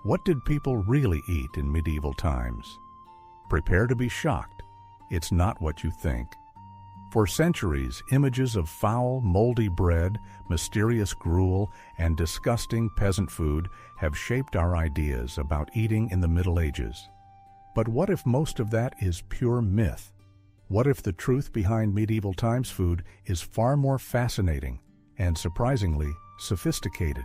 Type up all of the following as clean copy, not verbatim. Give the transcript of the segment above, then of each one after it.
What did people really eat in medieval times? Prepare to be shocked. It's not what you think. For centuries, images of foul, moldy bread, mysterious gruel, and disgusting peasant food have shaped our ideas about eating in the Middle Ages. But what if most of that is pure myth? What if the truth behind medieval times food is far more fascinating and, surprisingly, sophisticated?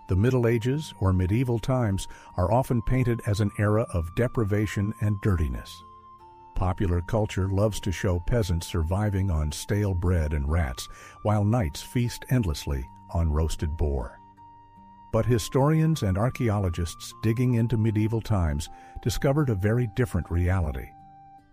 The Middle Ages, or medieval times, are often painted as an era of deprivation and dirtiness. Popular culture loves to show peasants surviving on stale bread and rats, while knights feast endlessly on roasted boar. But historians and archaeologists digging into medieval times discovered a very different reality.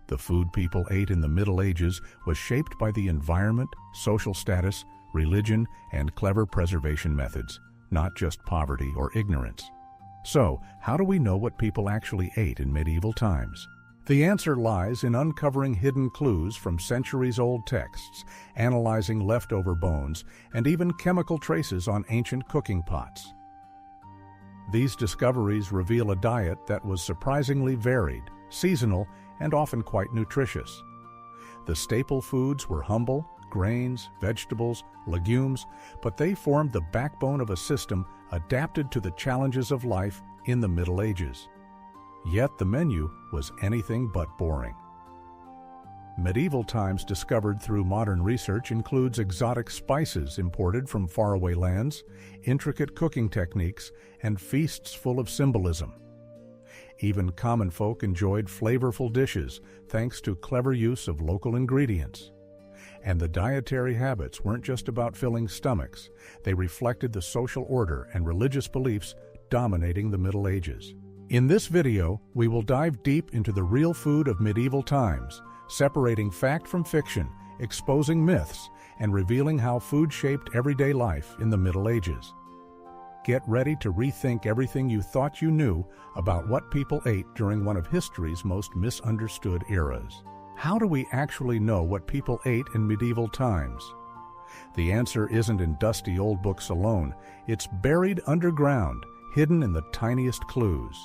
The food people ate in the Middle Ages was shaped by the environment, social status, religion, and clever preservation methods, not just poverty or ignorance. So, how do we know what people actually ate in medieval times? The answer lies in uncovering hidden clues from centuries-old texts, analyzing leftover bones, and even chemical traces on ancient cooking pots. These discoveries reveal a diet that was surprisingly varied, seasonal, and often quite nutritious. The staple foods were humble: grains, vegetables, legumes, but they formed the backbone of a system adapted to the challenges of life in the Middle Ages. Yet the menu was anything but boring. Medieval times discovered through modern research includes exotic spices imported from faraway lands, intricate cooking techniques, and feasts full of symbolism. Even common folk enjoyed flavorful dishes thanks to clever use of local ingredients. And the dietary habits weren't just about filling stomachs. They reflected the social order and religious beliefs dominating the Middle Ages. In this video, we will dive deep into the real food of medieval times, separating fact from fiction, exposing myths, and revealing how food shaped everyday life in the Middle Ages. Get ready to rethink everything you thought you knew about what people ate during one of history's most misunderstood eras. How do we actually know what people ate in medieval times? The answer isn't in dusty old books alone. It's buried underground, hidden in the tiniest clues.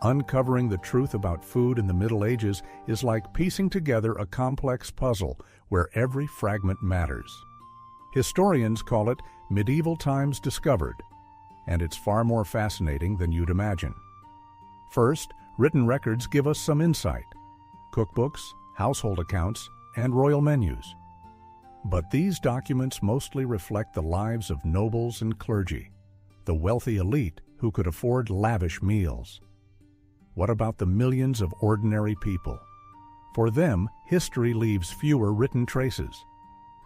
Uncovering the truth about food in the Middle Ages is like piecing together a complex puzzle where every fragment matters. Historians call it medieval times discovered, and it's far more fascinating than you'd imagine. First, written records give us some insight: cookbooks, household accounts, and royal menus. But these documents mostly reflect the lives of nobles and clergy, the wealthy elite who could afford lavish meals. What about the millions of ordinary people? For them, history leaves fewer written traces.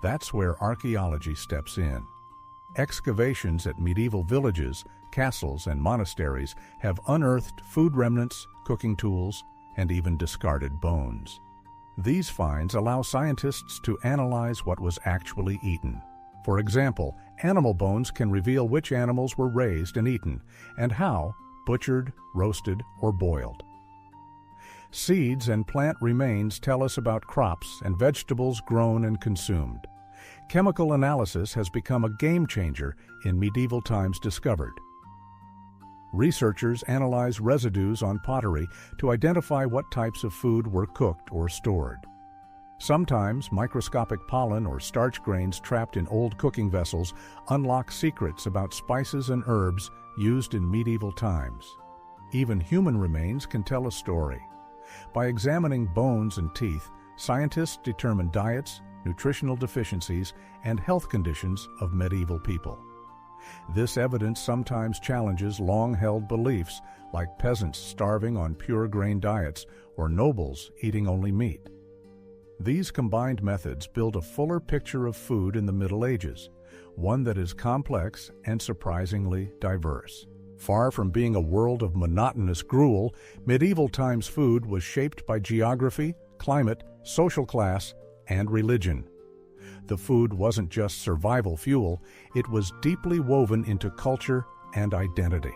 That's where archaeology steps in. Excavations at medieval villages, castles, and monasteries have unearthed food remnants, cooking tools, and even discarded bones. These finds allow scientists to analyze what was actually eaten. For example, animal bones can reveal which animals were raised and eaten, and how: butchered, roasted, or boiled. Seeds and plant remains tell us about crops and vegetables grown and consumed. Chemical analysis has become a game changer in medieval times discovered. Researchers analyze residues on pottery to identify what types of food were cooked or stored. Sometimes microscopic pollen or starch grains trapped in old cooking vessels unlock secrets about spices and herbs used in medieval times. Even human remains can tell a story. By examining bones and teeth, scientists determine diets, nutritional deficiencies, and health conditions of medieval people. This evidence sometimes challenges long-held beliefs, like peasants starving on pure grain diets or nobles eating only meat. These combined methods build a fuller picture of food in the Middle Ages, one that is complex and surprisingly diverse. Far from being a world of monotonous gruel, medieval times food was shaped by geography, climate, social class, and religion. The food wasn't just survival fuel, it was deeply woven into culture and identity.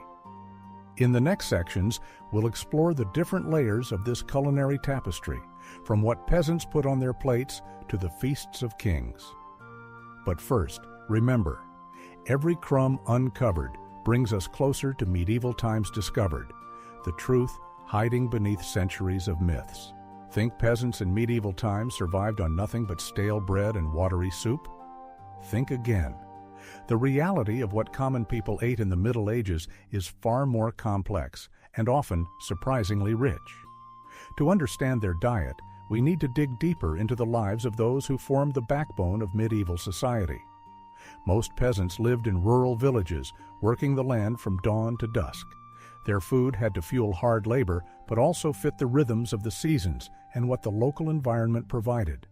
In the next sections, we'll explore the different layers of this culinary tapestry, from what peasants put on their plates to the feasts of kings. But first, remember, every crumb uncovered brings us closer to medieval times discovered, the truth hiding beneath centuries of myths. Think peasants in medieval times survived on nothing but stale bread and watery soup? Think again. The reality of what common people ate in the Middle Ages is far more complex and often surprisingly rich. To understand their diet, we need to dig deeper into the lives of those who formed the backbone of medieval society. Most peasants lived in rural villages, working the land from dawn to dusk. Their food had to fuel hard labor, but also fit the rhythms of the seasons and what the local environment provided.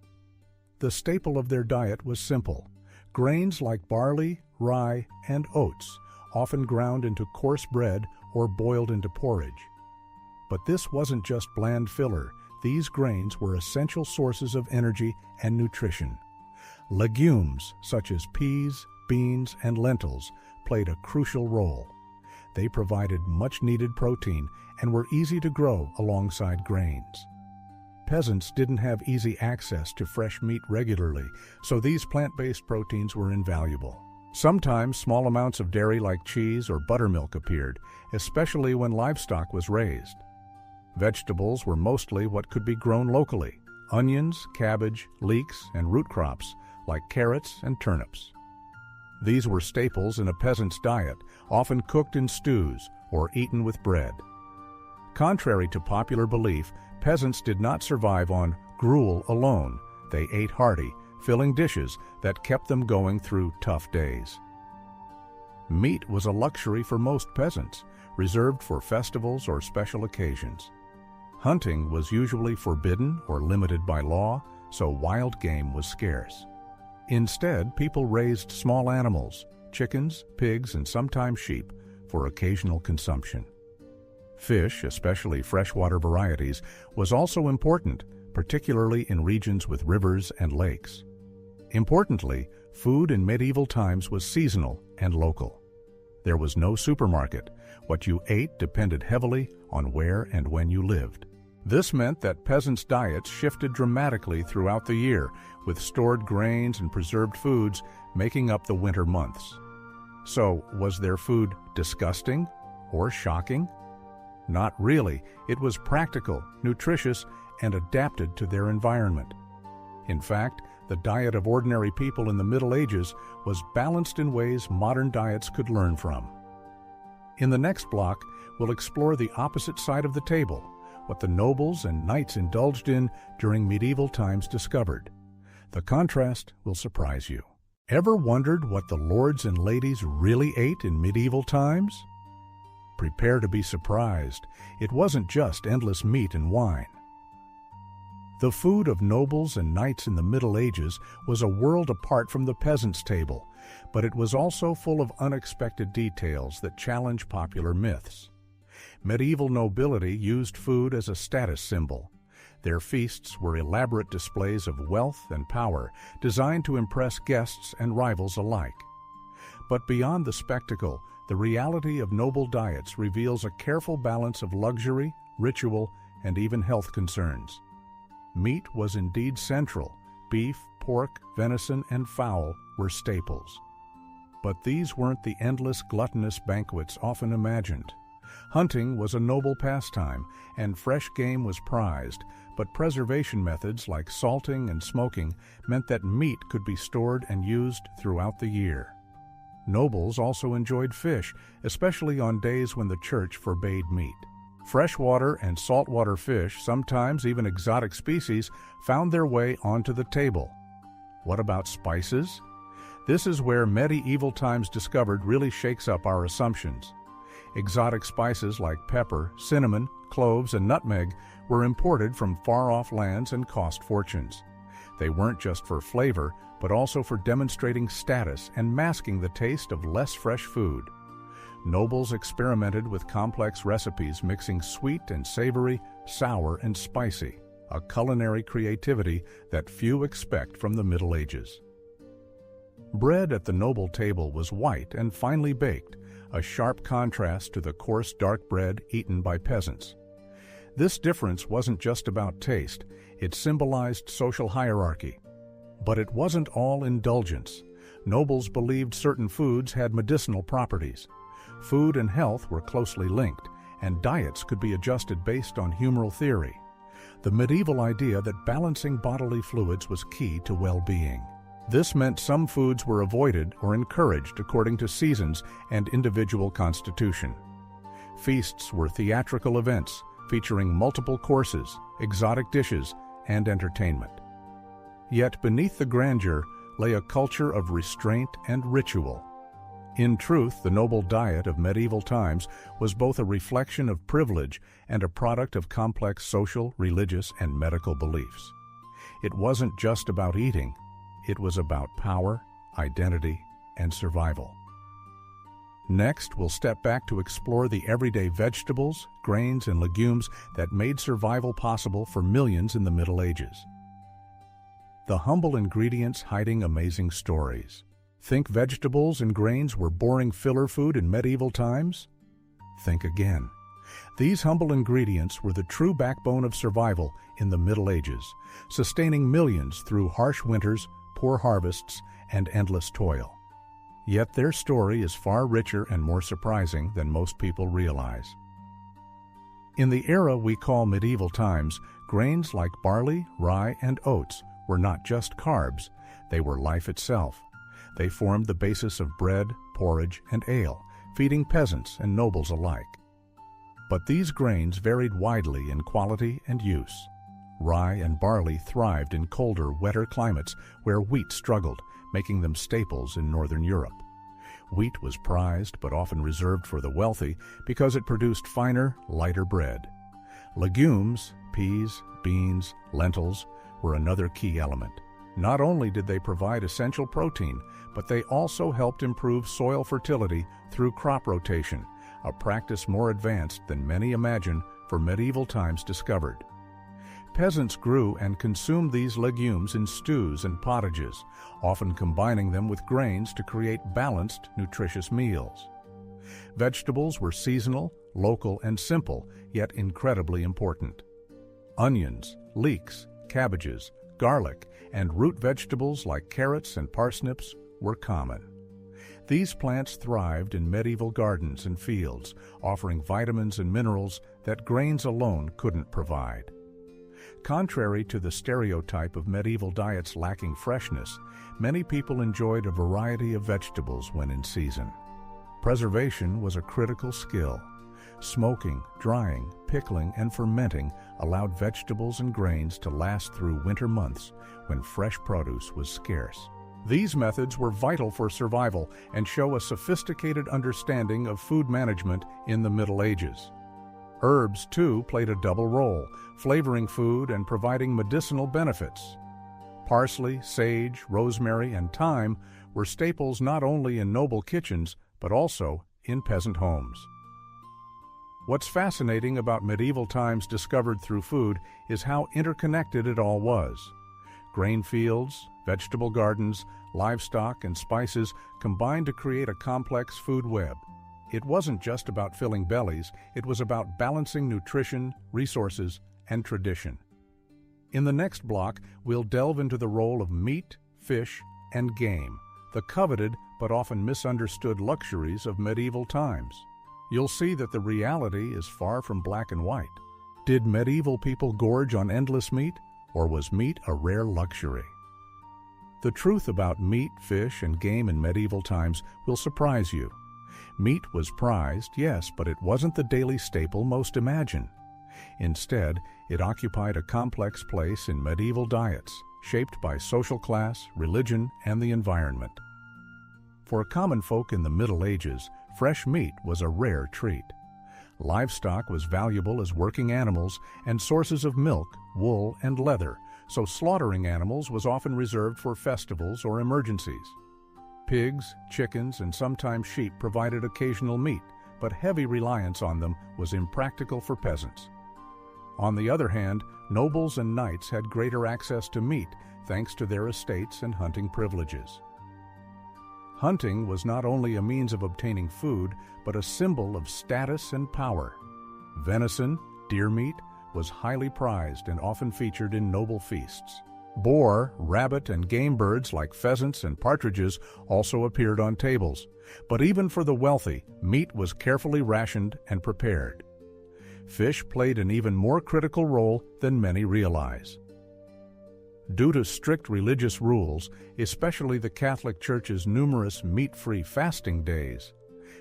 The staple of their diet was simple: grains like barley, rye, and oats, often ground into coarse bread or boiled into porridge. But this wasn't just bland filler. These grains were essential sources of energy and nutrition. Legumes, such as peas, beans, and lentils, played a crucial role. They provided much-needed protein and were easy to grow alongside grains. Peasants didn't have easy access to fresh meat regularly, so these plant-based proteins were invaluable. Sometimes small amounts of dairy like cheese or buttermilk appeared, especially when livestock was raised. Vegetables were mostly what could be grown locally: onions, cabbage, leeks, and root crops like carrots and turnips. These were staples in a peasant's diet, often cooked in stews or eaten with bread. Contrary to popular belief, peasants did not survive on gruel alone. They ate hearty, filling dishes that kept them going through tough days. Meat was a luxury for most peasants, reserved for festivals or special occasions. Hunting was usually forbidden or limited by law, so wild game was scarce. Instead, people raised small animals, chickens, pigs, and sometimes sheep, for occasional consumption. Fish, especially freshwater varieties, was also important, particularly in regions with rivers and lakes. Importantly, food in medieval times was seasonal and local. There was no supermarket. What you ate depended heavily on where and when you lived. This meant that peasants' diets shifted dramatically throughout the year, with stored grains and preserved foods making up the winter months. So, was their food disgusting or shocking? Not really. It was practical, nutritious, and adapted to their environment. In fact, the diet of ordinary people in the Middle Ages was balanced in ways modern diets could learn from. In the next block, we'll explore the opposite side of the table, what the nobles and knights indulged in during medieval times discovered. The contrast will surprise you. Ever wondered what the lords and ladies really ate in medieval times? Prepare to be surprised. It wasn't just endless meat and wine. The food of nobles and knights in the Middle Ages was a world apart from the peasant's table, but it was also full of unexpected details that challenge popular myths. Medieval nobility used food as a status symbol. Their feasts were elaborate displays of wealth and power, designed to impress guests and rivals alike. But beyond the spectacle, the reality of noble diets reveals a careful balance of luxury, ritual, and even health concerns. Meat was indeed central. Beef, pork, venison, and fowl were staples. But these weren't the endless gluttonous banquets often imagined. Hunting was a noble pastime, and fresh game was prized, but preservation methods like salting and smoking meant that meat could be stored and used throughout the year. Nobles also enjoyed fish, especially on days when the church forbade meat. Freshwater and saltwater fish, sometimes even exotic species, found their way onto the table. What about spices? This is where medieval times discovered really shakes up our assumptions. Exotic spices like pepper, cinnamon, cloves, and nutmeg were imported from far-off lands and cost fortunes. They weren't just for flavor, but also for demonstrating status and masking the taste of less fresh food. Nobles experimented with complex recipes mixing sweet and savory, sour and spicy, a culinary creativity that few expect from the Middle Ages. Bread at the noble table was white and finely baked, a sharp contrast to the coarse dark bread eaten by peasants. This difference wasn't just about taste, it symbolized social hierarchy. But it wasn't all indulgence. Nobles believed certain foods had medicinal properties. food and health were closely linked, and diets could be adjusted based on humoral theory, the medieval idea that balancing bodily fluids was key to well-being. This meant some foods were avoided or encouraged according to seasons and individual constitution. Feasts were theatrical events featuring multiple courses, exotic dishes, and entertainment. Yet beneath the grandeur lay a culture of restraint and ritual. In truth, the noble diet of medieval times was both a reflection of privilege and a product of complex social, religious, and medical beliefs. It wasn't just about eating, it was about power, identity, and survival. Next, we'll step back to explore the everyday vegetables, grains, and legumes that made survival possible for millions in the Middle Ages. The humble ingredients hiding amazing stories. Think vegetables and grains were boring filler food in medieval times? Think again. These humble ingredients were the true backbone of survival in the Middle Ages, sustaining millions through harsh winters, poor harvests, and endless toil. Yet their story is far richer and more surprising than most people realize. In the era we call medieval times, grains like barley, rye, and oats were not just carbs, they were life itself. They formed the basis of bread, porridge, and ale, feeding peasants and nobles alike. But these grains varied widely in quality and use. Rye and barley thrived in colder, wetter climates where wheat struggled, making them staples in northern Europe. Wheat was prized but often reserved for the wealthy because it produced finer, lighter bread. Legumes, peas, beans, lentils, were another key element. Not only did they provide essential protein, but they also helped improve soil fertility through crop rotation, a practice more advanced than many imagine for medieval times discovered. Peasants grew and consumed these legumes in stews and pottages, often combining them with grains to create balanced, nutritious meals. Vegetables were seasonal, local, and simple, yet incredibly important. Onions, leeks, cabbages, garlic, and root vegetables like carrots and parsnips were common. These plants thrived in medieval gardens and fields, offering vitamins and minerals that grains alone couldn't provide. Contrary to the stereotype of medieval diets lacking freshness, many people enjoyed a variety of vegetables when in season. Preservation was a critical skill. Smoking, drying, pickling, and fermenting allowed vegetables and grains to last through winter months when fresh produce was scarce. These methods were vital for survival and show a sophisticated understanding of food management in the Middle Ages. Herbs, too, played a double role, flavoring food and providing medicinal benefits. Parsley, sage, rosemary, and thyme were staples not only in noble kitchens, but also in peasant homes. What's fascinating about medieval times discovered through food is how interconnected it all was. Grain fields, vegetable gardens, livestock, and spices combined to create a complex food web. It wasn't just about filling bellies, it was about balancing nutrition, resources, and tradition. In the next block, we'll delve into the role of meat, fish, and game, the coveted but often misunderstood luxuries of medieval times. You'll see that the reality is far from black and white. Did medieval people gorge on endless meat, or was meat a rare luxury? The truth about meat, fish, and game in medieval times will surprise you. Meat was prized, yes, but it wasn't the daily staple most imagine. Instead, it occupied a complex place in medieval diets, shaped by social class, religion, and the environment. For common folk in the Middle Ages, fresh meat was a rare treat. Livestock was valuable as working animals and sources of milk, wool, and leather, so slaughtering animals was often reserved for festivals or emergencies. Pigs, chickens, and sometimes sheep provided occasional meat, but heavy reliance on them was impractical for peasants. On the other hand, nobles and knights had greater access to meat thanks to their estates and hunting privileges. Hunting was not only a means of obtaining food, but a symbol of status and power. Venison, deer meat, was highly prized and often featured in noble feasts. Boar, rabbit, and game birds like pheasants and partridges also appeared on tables, but even for the wealthy, meat was carefully rationed and prepared. Fish played an even more critical role than many realize. Due to strict religious rules, especially the Catholic Church's numerous meat-free fasting days,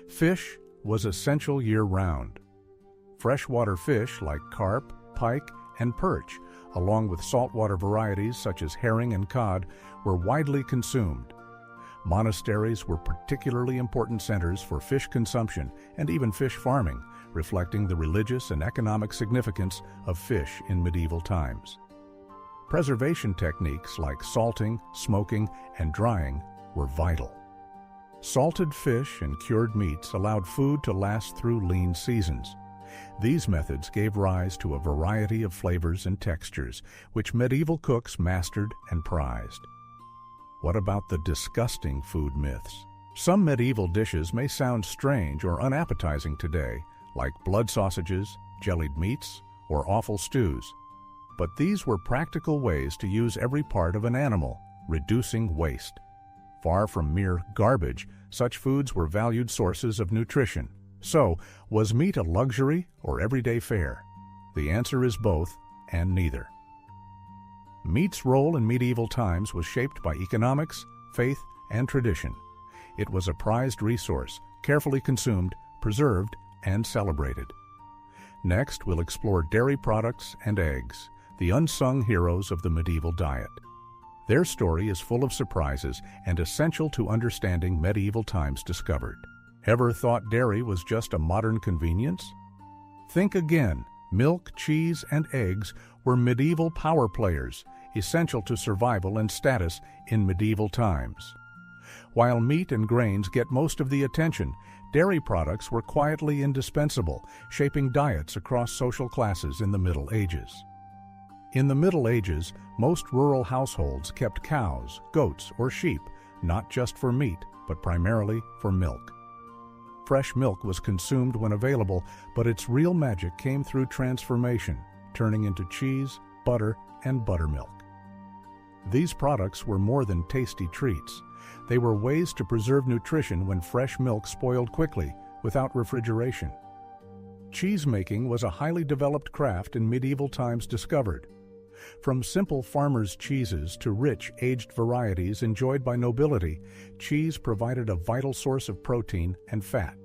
fish was essential year-round. Freshwater fish like carp, pike, and perch, along with saltwater varieties such as herring and cod, were widely consumed. Monasteries were particularly important centers for fish consumption and even fish farming, reflecting the religious and economic significance of fish in medieval times. Preservation techniques like salting, smoking, and drying were vital. Salted fish and cured meats allowed food to last through lean seasons. These methods gave rise to a variety of flavors and textures, which medieval cooks mastered and prized. What about the disgusting food myths? Some medieval dishes may sound strange or unappetizing today, like blood sausages, jellied meats, or awful stews. But these were practical ways to use every part of an animal, reducing waste. Far from mere garbage, such foods were valued sources of nutrition. So, was meat a luxury or everyday fare? The answer is both, and neither. Meat's role in medieval times was shaped by economics, faith, and tradition. It was a prized resource, carefully consumed, preserved, and celebrated. Next, we'll explore dairy products and eggs, the unsung heroes of the medieval diet. Their story is full of surprises and essential to understanding medieval times discovered. Ever thought dairy was just a modern convenience? Think again. Milk, cheese, and eggs were medieval power players, essential to survival and status in medieval times. While meat and grains get most of the attention, dairy products were quietly indispensable, shaping diets across social classes in the Middle Ages. In the Middle Ages, most rural households kept cows, goats, or sheep, not just for meat, but primarily for milk. Fresh milk was consumed when available, but its real magic came through transformation, turning into cheese, butter, and buttermilk. These products were more than tasty treats. They were ways to preserve nutrition when fresh milk spoiled quickly, without refrigeration. Cheese-making was a highly developed craft in medieval times discovered. From simple farmers' cheeses to rich, aged varieties enjoyed by nobility, cheese provided a vital source of protein and fat.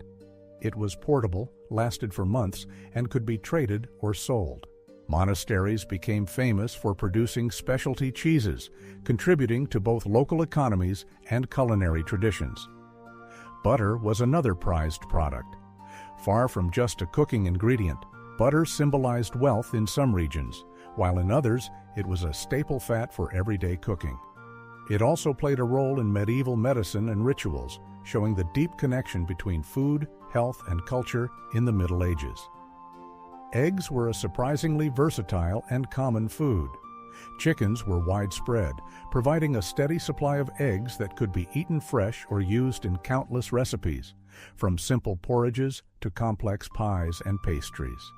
It was portable, lasted for months, and could be traded or sold. Monasteries became famous for producing specialty cheeses, contributing to both local economies and culinary traditions. Butter was another prized product. Far from just a cooking ingredient, butter symbolized wealth in some regions, while in others, it was a staple fat for everyday cooking. It also played a role in medieval medicine and rituals, showing the deep connection between food, health, and culture in the Middle Ages. Eggs were a surprisingly versatile and common food. Chickens were widespread, providing a steady supply of eggs that could be eaten fresh or used in countless recipes, from simple porridges to complex pies and pastries.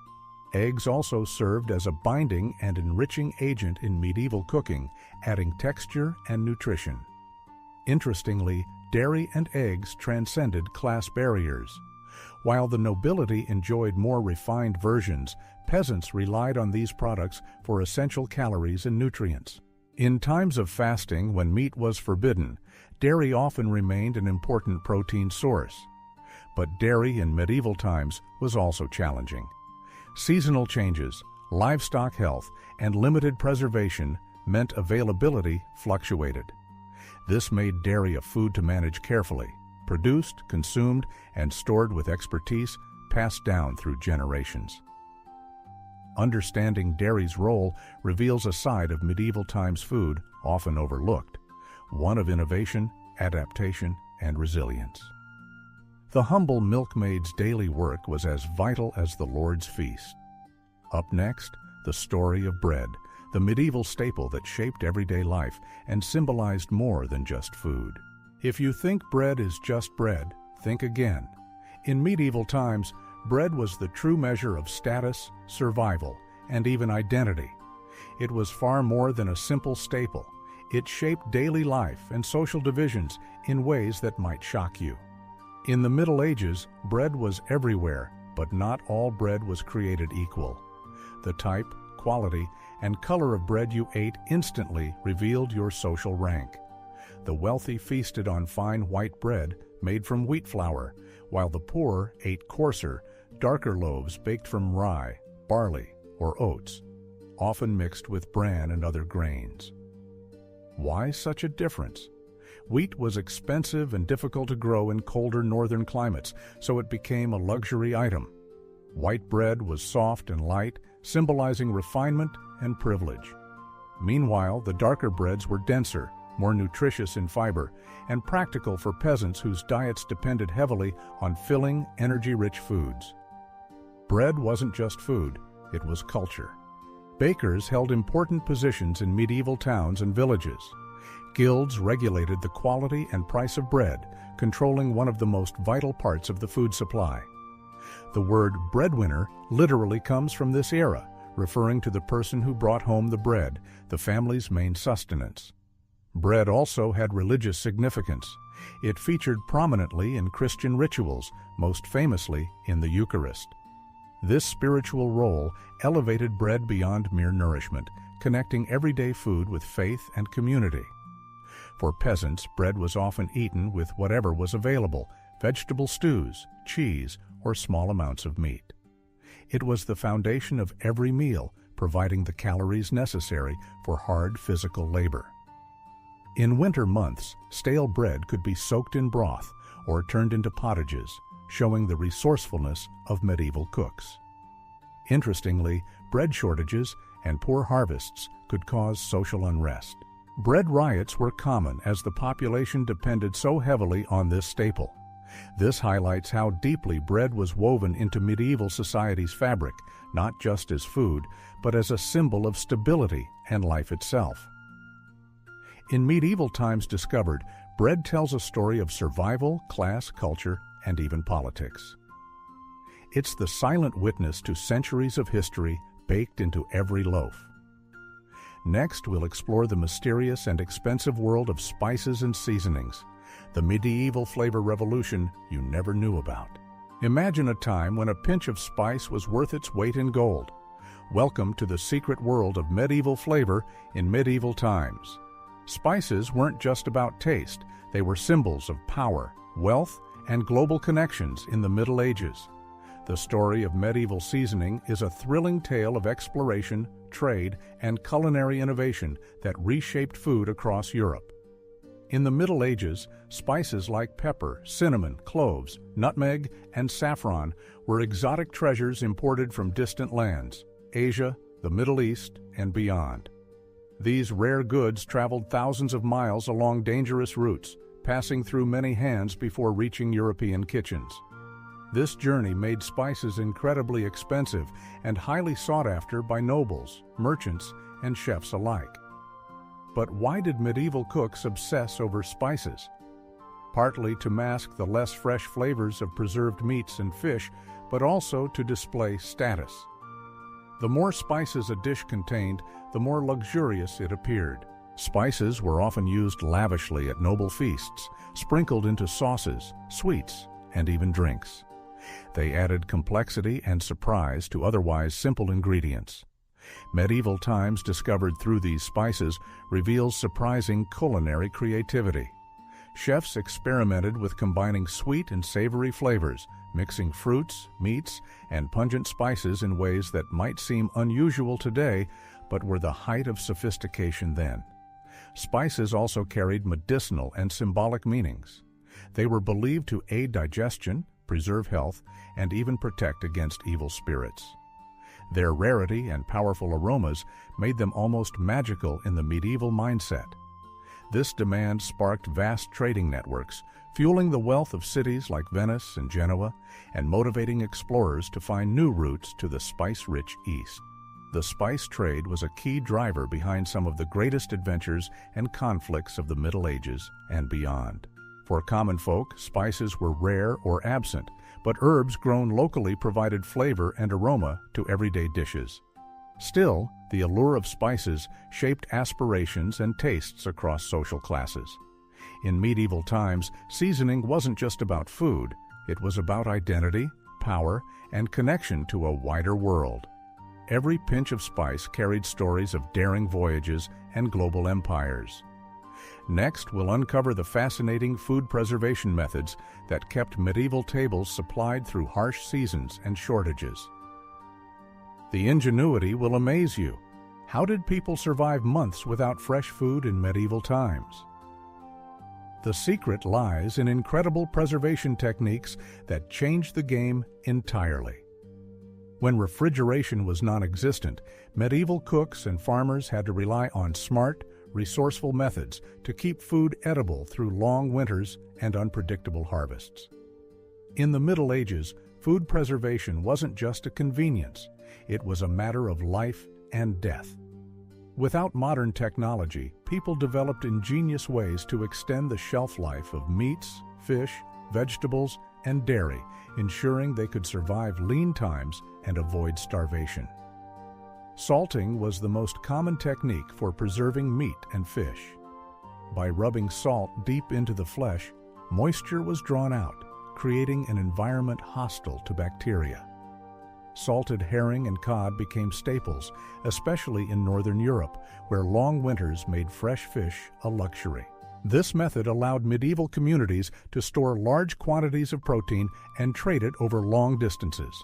Eggs also served as a binding and enriching agent in medieval cooking, adding texture and nutrition. Interestingly, dairy and eggs transcended class barriers. While the nobility enjoyed more refined versions, peasants relied on these products for essential calories and nutrients. In times of fasting, when meat was forbidden, dairy often remained an important protein source. But dairy in medieval times was also challenging. Seasonal changes, livestock health, and limited preservation meant availability fluctuated. This made dairy a food to manage carefully, produced, consumed, and stored with expertise passed down through generations. Understanding dairy's role reveals a side of medieval times food often overlooked, one of innovation, adaptation, and resilience. The humble milkmaid's daily work was as vital as the Lord's feast. Up next, the story of bread, the medieval staple that shaped everyday life and symbolized more than just food. If you think bread is just bread, think again. In medieval times, bread was the true measure of status, survival, and even identity. It was far more than a simple staple. It shaped daily life and social divisions in ways that might shock you. In the Middle Ages, bread was everywhere, but not all bread was created equal. The type, quality, and color of bread you ate instantly revealed your social rank. The wealthy feasted on fine white bread made from wheat flour, while the poor ate coarser, darker loaves baked from rye, barley, or oats, often mixed with bran and other grains. Why such a difference? Wheat was expensive and difficult to grow in colder northern climates, so it became a luxury item. White bread was soft and light, symbolizing refinement and privilege. Meanwhile, the darker breads were denser, more nutritious in fiber, and practical for peasants whose diets depended heavily on filling, energy-rich foods. Bread wasn't just food, it was culture. Bakers held important positions in medieval towns and villages. Guilds regulated the quality and price of bread, controlling one of the most vital parts of the food supply. The word breadwinner literally comes from this era, referring to the person who brought home the bread, the family's main sustenance. Bread also had religious significance. It featured prominently in Christian rituals, most famously in the Eucharist. This spiritual role elevated bread beyond mere nourishment, connecting everyday food with faith and community. For peasants, bread was often eaten with whatever was available: vegetable stews, cheese, or small amounts of meat. It was the foundation of every meal, providing the calories necessary for hard physical labor. In winter months, stale bread could be soaked in broth or turned into pottages, showing the resourcefulness of medieval cooks. Interestingly, bread shortages and poor harvests could cause social unrest. Bread riots were common as the population depended so heavily on this staple. This highlights how deeply bread was woven into medieval society's fabric, not just as food, but as a symbol of stability and life itself. In Medieval Times Discovered, bread tells a story of survival, class, culture, and even politics. It's the silent witness to centuries of history baked into every loaf. Next, we'll explore the mysterious and expensive world of spices and seasonings, the medieval flavor revolution you never knew about. Imagine a time when a pinch of spice was worth its weight in gold. Welcome to the secret world of medieval flavor in medieval times. Spices weren't just about taste, they were symbols of power, wealth, and global connections in the Middle Ages. The story of medieval seasoning is a thrilling tale of exploration, trade, and culinary innovation that reshaped food across Europe. In the Middle Ages, spices like pepper, cinnamon, cloves, nutmeg, and saffron were exotic treasures imported from distant lands, Asia, the Middle East, and beyond. These rare goods traveled thousands of miles along dangerous routes, passing through many hands before reaching European kitchens. This journey made spices incredibly expensive and highly sought after by nobles, merchants, and chefs alike. But why did medieval cooks obsess over spices? Partly to mask the less fresh flavors of preserved meats and fish, but also to display status. The more spices a dish contained, the more luxurious it appeared. Spices were often used lavishly at noble feasts, sprinkled into sauces, sweets, and even drinks. They added complexity and surprise to otherwise simple ingredients. Medieval Times Discovered through these spices reveals surprising culinary creativity. Chefs experimented with combining sweet and savory flavors, mixing fruits, meats, and pungent spices in ways that might seem unusual today, but were the height of sophistication then. Spices also carried medicinal and symbolic meanings. They were believed to aid digestion, preserve health, and even protect against evil spirits. Their rarity and powerful aromas made them almost magical in the medieval mindset. This demand sparked vast trading networks, fueling the wealth of cities like Venice and Genoa, and motivating explorers to find new routes to the spice-rich East. The spice trade was a key driver behind some of the greatest adventures and conflicts of the Middle Ages and beyond. For common folk, spices were rare or absent, but herbs grown locally provided flavor and aroma to everyday dishes. Still, the allure of spices shaped aspirations and tastes across social classes. In medieval times, seasoning wasn't just about food, it was about identity, power, and connection to a wider world. Every pinch of spice carried stories of daring voyages and global empires. Next, we'll uncover the fascinating food preservation methods that kept medieval tables supplied through harsh seasons and shortages. The ingenuity will amaze you. How did people survive months without fresh food in medieval times? The secret lies in incredible preservation techniques that changed the game entirely. When refrigeration was non-existent, medieval cooks and farmers had to rely on smart, resourceful methods to keep food edible through long winters and unpredictable harvests. In the Middle Ages, food preservation wasn't just a convenience, it was a matter of life and death. Without modern technology, people developed ingenious ways to extend the shelf life of meats, fish, vegetables, and dairy, ensuring they could survive lean times and avoid starvation. Salting was the most common technique for preserving meat and fish. By rubbing salt deep into the flesh, moisture was drawn out, creating an environment hostile to bacteria. Salted herring and cod became staples, especially in Northern Europe, where long winters made fresh fish a luxury. This method allowed medieval communities to store large quantities of protein and trade it over long distances.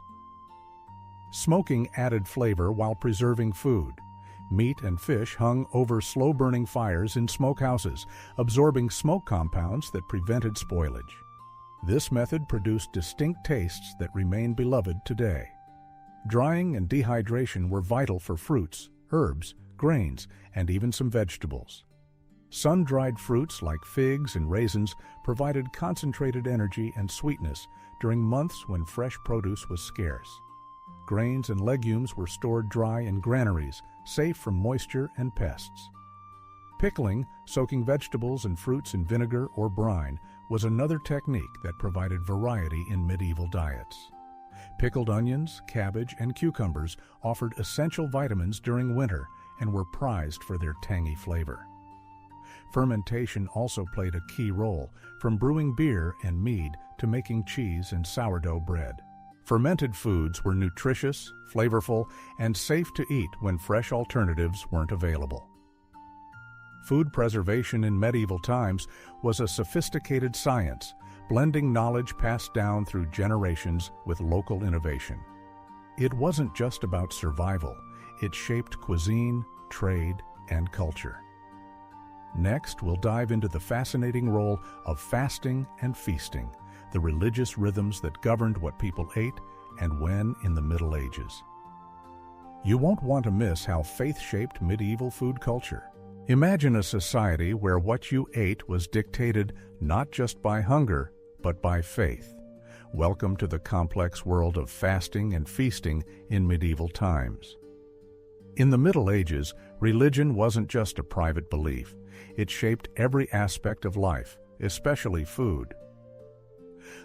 Smoking added flavor while preserving food. Meat and fish hung over slow-burning fires in smokehouses, absorbing smoke compounds that prevented spoilage. This method produced distinct tastes that remain beloved today. Drying and dehydration were vital for fruits, herbs, grains, and even some vegetables. Sun-dried fruits like figs and raisins provided concentrated energy and sweetness during months when fresh produce was scarce. Grains and legumes were stored dry in granaries, safe from moisture and pests. Pickling, soaking vegetables and fruits in vinegar or brine, was another technique that provided variety in medieval diets. Pickled onions, cabbage, and cucumbers offered essential vitamins during winter and were prized for their tangy flavor. Fermentation also played a key role, from brewing beer and mead to making cheese and sourdough bread. Fermented foods were nutritious, flavorful, and safe to eat when fresh alternatives weren't available. Food preservation in medieval times was a sophisticated science, blending knowledge passed down through generations with local innovation. It wasn't just about survival, it shaped cuisine, trade, and culture. Next, we'll dive into the fascinating role of fasting and feasting, the religious rhythms that governed what people ate and when in the Middle Ages. You won't want to miss how faith shaped medieval food culture. Imagine a society where what you ate was dictated not just by hunger, but by faith. Welcome to the complex world of fasting and feasting in medieval times. In the Middle Ages, religion wasn't just a private belief. It shaped every aspect of life, especially food.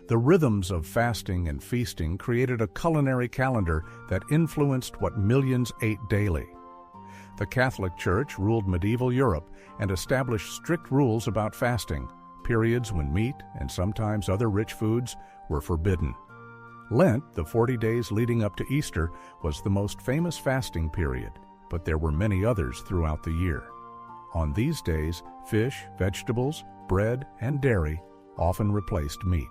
The rhythms of fasting and feasting created a culinary calendar that influenced what millions ate daily. The Catholic Church ruled medieval Europe and established strict rules about fasting, periods when meat and sometimes other rich foods were forbidden. Lent, the 40 days leading up to Easter, was the most famous fasting period, but there were many others throughout the year. On these days, fish, vegetables, bread, and dairy often replaced meat.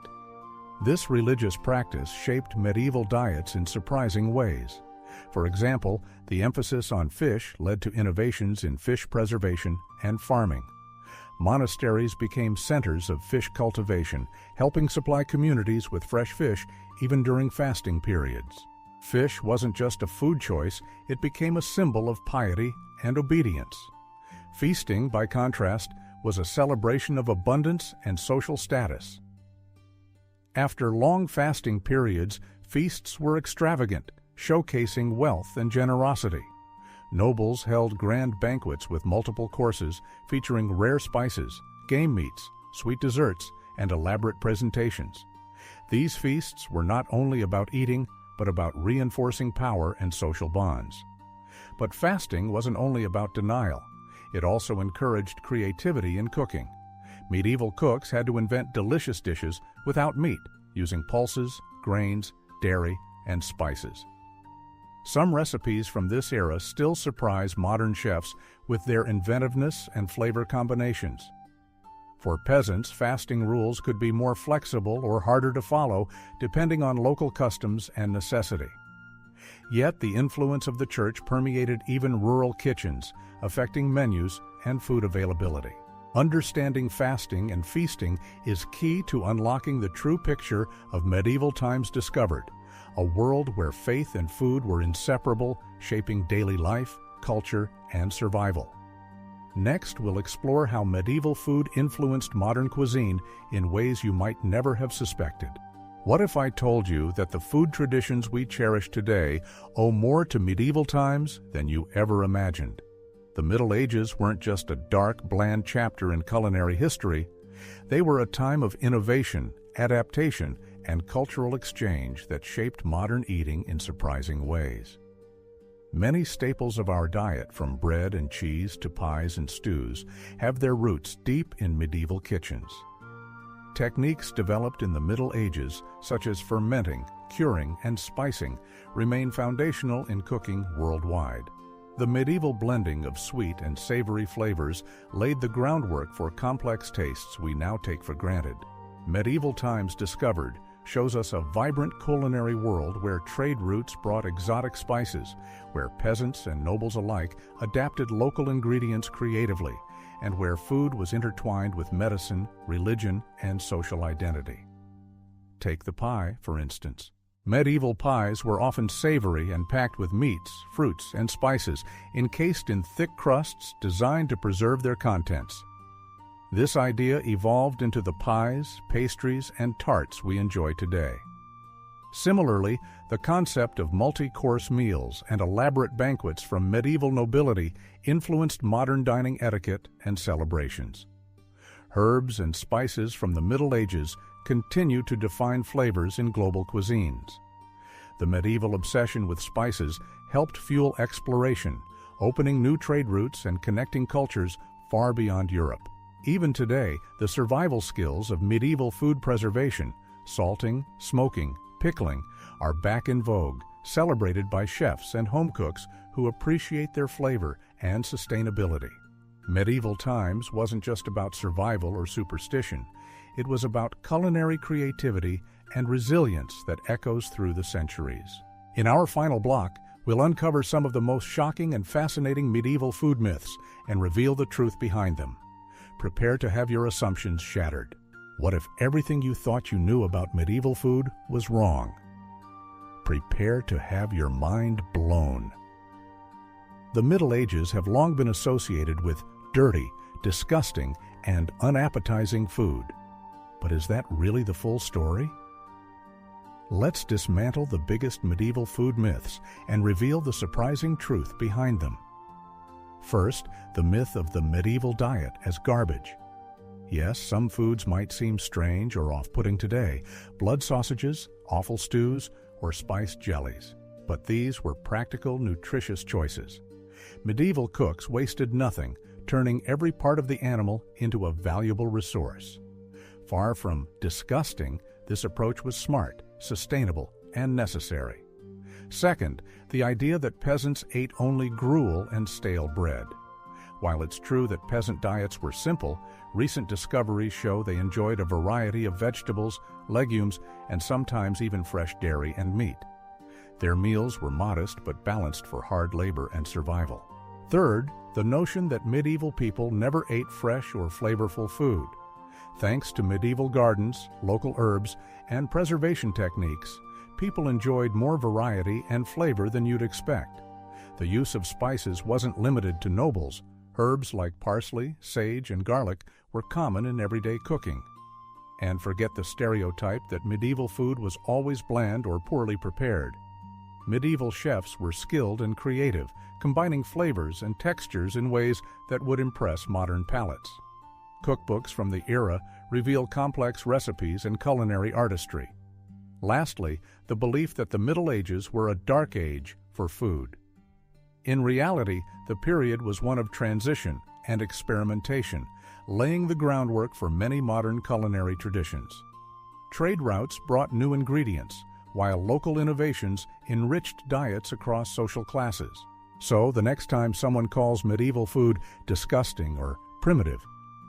This religious practice shaped medieval diets in surprising ways. For example, the emphasis on fish led to innovations in fish preservation and farming. Monasteries became centers of fish cultivation, helping supply communities with fresh fish even during fasting periods. Fish wasn't just a food choice, it became a symbol of piety and obedience. Feasting, by contrast, was a celebration of abundance and social status. After long fasting periods, feasts were extravagant, showcasing wealth and generosity. Nobles held grand banquets with multiple courses featuring rare spices, game meats, sweet desserts, and elaborate presentations. These feasts were not only about eating, but about reinforcing power and social bonds. But fasting wasn't only about denial. It also encouraged creativity in cooking. Medieval cooks had to invent delicious dishes without meat, using pulses, grains, dairy, and spices. Some recipes from this era still surprise modern chefs with their inventiveness and flavor combinations. For peasants, fasting rules could be more flexible or harder to follow depending on local customs and necessity. Yet the influence of the church permeated even rural kitchens, affecting menus and food availability. Understanding fasting and feasting is key to unlocking the true picture of medieval times discovered, a world where faith and food were inseparable, shaping daily life, culture, and survival. Next, we'll explore how medieval food influenced modern cuisine in ways you might never have suspected. What if I told you that the food traditions we cherish today owe more to medieval times than you ever imagined? The Middle Ages weren't just a dark, bland chapter in culinary history. They were a time of innovation, adaptation, and cultural exchange that shaped modern eating in surprising ways. Many staples of our diet, from bread and cheese to pies and stews, have their roots deep in medieval kitchens. Techniques developed in the Middle Ages, such as fermenting, curing, and spicing, remain foundational in cooking worldwide. The medieval blending of sweet and savory flavors laid the groundwork for complex tastes we now take for granted. Medieval Times Discovered shows us a vibrant culinary world where trade routes brought exotic spices, where peasants and nobles alike adapted local ingredients creatively, and where food was intertwined with medicine, religion, and social identity. Take the pie, for instance. Medieval pies were often savory and packed with meats, fruits, and spices, encased in thick crusts designed to preserve their contents. This idea evolved into the pies, pastries, and tarts we enjoy today. Similarly, the concept of multi-course meals and elaborate banquets from medieval nobility influenced modern dining etiquette and celebrations. Herbs and spices from the Middle Ages continue to define flavors in global cuisines. The medieval obsession with spices helped fuel exploration, opening new trade routes and connecting cultures far beyond Europe. Even today, the survival skills of medieval food preservation, salting, smoking, pickling, are back in vogue, celebrated by chefs and home cooks who appreciate their flavor and sustainability. Medieval times wasn't just about survival or superstition. It was about culinary creativity and resilience that echoes through the centuries. In our final block, we'll uncover some of the most shocking and fascinating medieval food myths and reveal the truth behind them. Prepare to have your assumptions shattered. What if everything you thought you knew about medieval food was wrong? Prepare to have your mind blown. The Middle Ages have long been associated with dirty, disgusting, and unappetizing food. But is that really the full story? Let's dismantle the biggest medieval food myths and reveal the surprising truth behind them. First, the myth of the medieval diet as garbage. Yes, some foods might seem strange or off-putting today, blood sausages, offal stews, or spiced jellies. But these were practical, nutritious choices. Medieval cooks wasted nothing, turning every part of the animal into a valuable resource. Far from disgusting, this approach was smart, sustainable, and necessary. Second, the idea that peasants ate only gruel and stale bread. While it's true that peasant diets were simple, recent discoveries show they enjoyed a variety of vegetables, legumes, and sometimes even fresh dairy and meat. Their meals were modest but balanced for hard labor and survival. Third, the notion that medieval people never ate fresh or flavorful food. Thanks to medieval gardens, local herbs, and preservation techniques, people enjoyed more variety and flavor than you'd expect. The use of spices wasn't limited to nobles. Herbs like parsley, sage, and garlic were common in everyday cooking. And forget the stereotype that medieval food was always bland or poorly prepared. Medieval chefs were skilled and creative, combining flavors and textures in ways that would impress modern palates. Cookbooks from the era reveal complex recipes and culinary artistry. Lastly, the belief that the Middle Ages were a dark age for food. In reality, the period was one of transition and experimentation, laying the groundwork for many modern culinary traditions. Trade routes brought new ingredients, while local innovations enriched diets across social classes. So, the next time someone calls medieval food disgusting or primitive,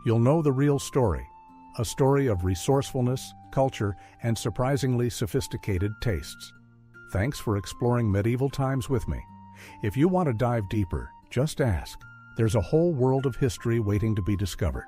you'll know the real story, a story of resourcefulness, culture, and surprisingly sophisticated tastes. Thanks for exploring medieval times with me. If you want to dive deeper, just ask. There's a whole world of history waiting to be discovered.